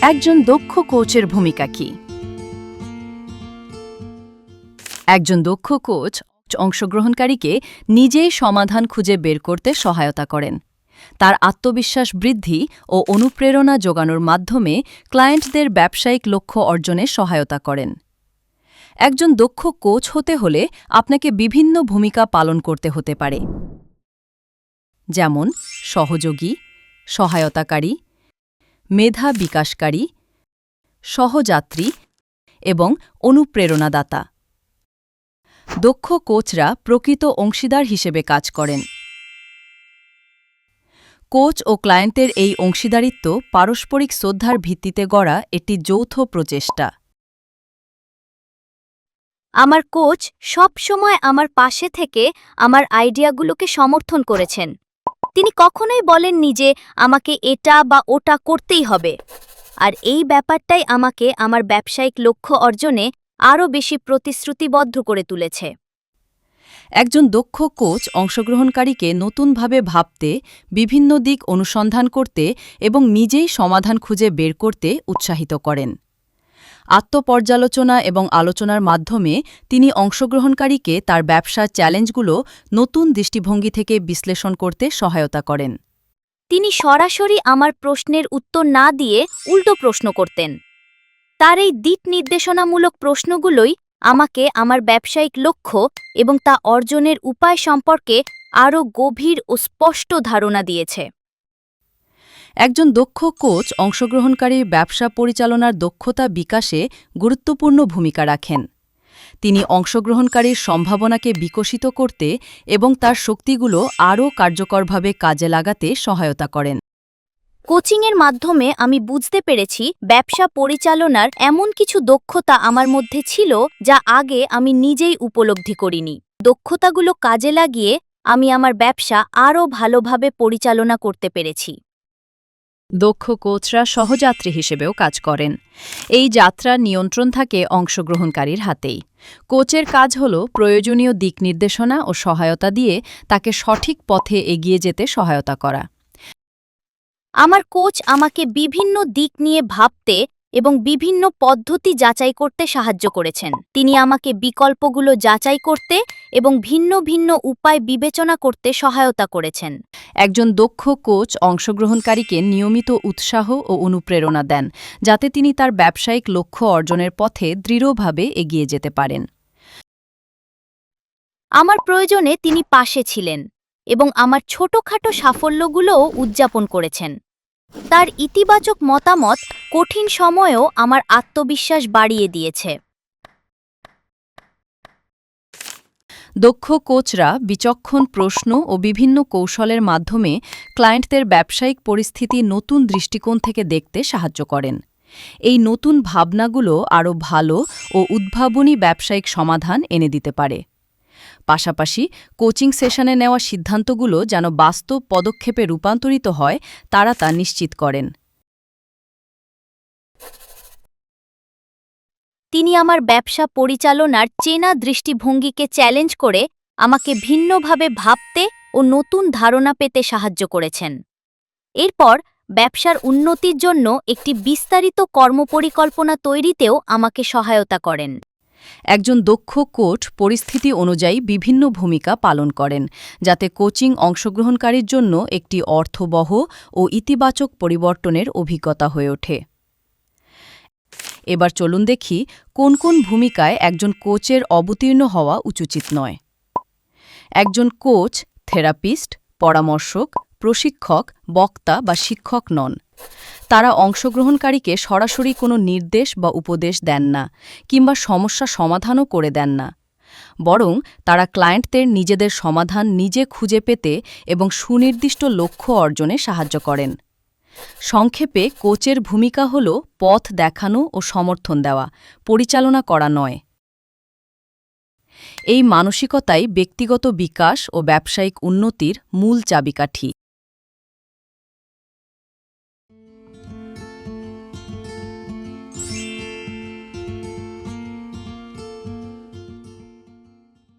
একজন দক্ষ কোচের ভূমিকা কি? একজন দক্ষ কোচ অংশগ্রহণকারীকে নিজেই সমাধান খুঁজে বের করতে সহায়তা করেন। তার আত্মবিশ্বাস বৃদ্ধি ও অনুপ্রেরণা যোগানোর মাধ্যমে ক্লায়েন্টদের ব্যবসায়িক লক্ষ্য অর্জনে সহায়তা করেন। একজন দক্ষ কোচ হতে হলে আপনাকে বিভিন্ন ভূমিকা পালন করতে হতে পারে, যেমন সহযোগী, সহায়তাকারী, মেধা বিকাশকারী, সহযাত্রী এবং অনুপ্রেরণাদাতা। দক্ষ কোচরা প্রকৃত অংশীদার হিসেবে কাজ করেন। কোচ ও ক্লায়েন্টের এই অংশীদারিত্ব পারস্পরিক শ্রদ্ধার ভিত্তিতে গড়া একটি যৌথ প্রচেষ্টা। আমার কোচ সব সময় আমার পাশে থেকে আমার আইডিয়াগুলোকে সমর্থন করেছেন। তিনি কখনোই বলেননি যে আমাকে এটা বা ওটা করতেই হবে। আর এই ব্যাপারটাই আমাকে আমার ব্যবসায়িক লক্ষ্য অর্জনে আরও বেশি প্রতিশ্রুতিবদ্ধ করে তুলেছে। একজন দক্ষ কোচ অংশগ্রহণকারীকে নতুনভাবে ভাবতে, বিভিন্ন দিক অনুসন্ধান করতে এবং নিজেই সমাধান খুঁজে বের করতে উৎসাহিত করেন। আত্মপর্যালোচনা এবং আলোচনার মাধ্যমে তিনি অংশগ্রহণকারীকে তার ব্যবসার চ্যালেঞ্জগুলো নতুন দৃষ্টিভঙ্গি থেকে বিশ্লেষণ করতে সহায়তা করেন। তিনি সরাসরি আমার প্রশ্নের উত্তর না দিয়ে উল্টো প্রশ্ন করতেন। তার এই দিক নির্দেশনামূলক প্রশ্নগুলোই আমাকে আমার ব্যবসায়িক লক্ষ্য এবং তা অর্জনের উপায় সম্পর্কে আরও গভীর ও স্পষ্ট ধারণা দিয়েছে। একজন দক্ষ কোচ অংশগ্রহণকারীর ব্যবসা পরিচালনার দক্ষতা বিকাশে গুরুত্বপূর্ণ ভূমিকা রাখেন। তিনি অংশগ্রহণকারীর সম্ভাবনাকে বিকশিত করতে এবং তার শক্তিগুলো আরও কার্যকরভাবে কাজে লাগাতে সহায়তা করেন। কোচিংয়ের মাধ্যমে আমি বুঝতে পেরেছি ব্যবসা পরিচালনার এমন কিছু দক্ষতা আমার মধ্যে ছিল যা আগে আমি নিজেই উপলব্ধি করিনি। দক্ষতাগুলো কাজে লাগিয়ে আমি আমার ব্যবসা আরও ভালোভাবে পরিচালনা করতে পেরেছি। দক্ষ কোচরা সহযাত্রী হিসেবেও কাজ করেন। এই যাত্রার নিয়ন্ত্রণ থাকে অংশগ্রহণকারীর হাতেই। কোচের কাজ হল প্রয়োজনীয় দিক নির্দেশনা ও সহায়তা দিয়ে তাকে সঠিক পথে এগিয়ে যেতে সহায়তা করা। আমার কোচ আমাকে বিভিন্ন দিক নিয়ে ভাবতে এবং বিভিন্ন পদ্ধতি যাচাই করতে সাহায্য করেছেন। তিনি আমাকে বিকল্পগুলো যাচাই করতে এবং ভিন্ন ভিন্ন উপায় বিবেচনা করতে সহায়তা করেছেন। একজন দক্ষ কোচ অংশগ্রহণকারীকে নিয়মিত উৎসাহ ও অনুপ্রেরণা দেন, যাতে তিনি তার ব্যবসায়িক লক্ষ্য অর্জনের পথে দৃঢ়ভাবে এগিয়ে যেতে পারেন। আমার প্রয়োজনে তিনি পাশে ছিলেন এবং আমার ছোটখাটো সাফল্যগুলোও উদযাপন করেছেন। তার ইতিবাচক মতামত কঠিন সময়েও আমার আত্মবিশ্বাস বাড়িয়ে দিয়েছে। দক্ষ কোচরা বিচক্ষণ প্রশ্ন ও বিভিন্ন কৌশলের মাধ্যমে ক্লায়েন্টদের ব্যবসায়িক পরিস্থিতি নতুন দৃষ্টিকোণ থেকে দেখতে সাহায্য করেন। এই নতুন ভাবনাগুলো আরও ভালো ও উদ্ভাবনী ব্যবসায়িক সমাধান এনে দিতে পারে। পাশাপাশি কোচিং সেশনে নেওয়া সিদ্ধান্তগুলো যেন বাস্তব পদক্ষেপে রূপান্তরিত হয়, তারা তা নিশ্চিত করেন। তিনি আমার ব্যবসা পরিচালনার চেনা দৃষ্টিভঙ্গিকে চ্যালেঞ্জ করে আমাকে ভিন্নভাবে ভাবতে ও নতুন ধারণা পেতে সাহায্য করেছেন। এরপর ব্যবসার উন্নতির জন্য একটি বিস্তারিত কর্মপরিকল্পনা তৈরিতেও আমাকে সহায়তা করেন। একজন দক্ষ কোচ পরিস্থিতি অনুযায়ী বিভিন্ন ভূমিকা পালন করেন, যাতে কোচিং অংশগ্রহণকারীর জন্য একটি অর্থবহ ও ইতিবাচক পরিবর্তনের অভিজ্ঞতা হয়ে ওঠে। এবার চলুন দেখি কোন কোন ভূমিকায় একজন কোচের অবতীর্ণ হওয়া উচিত নয়। একজন কোচ থেরাপিস্ট, পরামর্শক, প্রশিক্ষক, বক্তা বা শিক্ষক নন। তারা অংশগ্রহণকারীকে সরাসরি কোনো নির্দেশ বা উপদেশ দেন না, কিংবা সমস্যা সমাধানও করে দেন না। বরং তারা ক্লায়েন্টদের নিজেদের সমাধান নিজে খুঁজে পেতে এবং সুনির্দিষ্ট লক্ষ্য অর্জনে সাহায্য করেন। সংক্ষেপে কোচের ভূমিকা হল পথ দেখানো ও সমর্থন দেওয়া, পরিচালনা করা নয়। এই মানসিকতাই ব্যক্তিগত বিকাশ ও ব্যবসায়িক উন্নতির মূল চাবিকাঠি।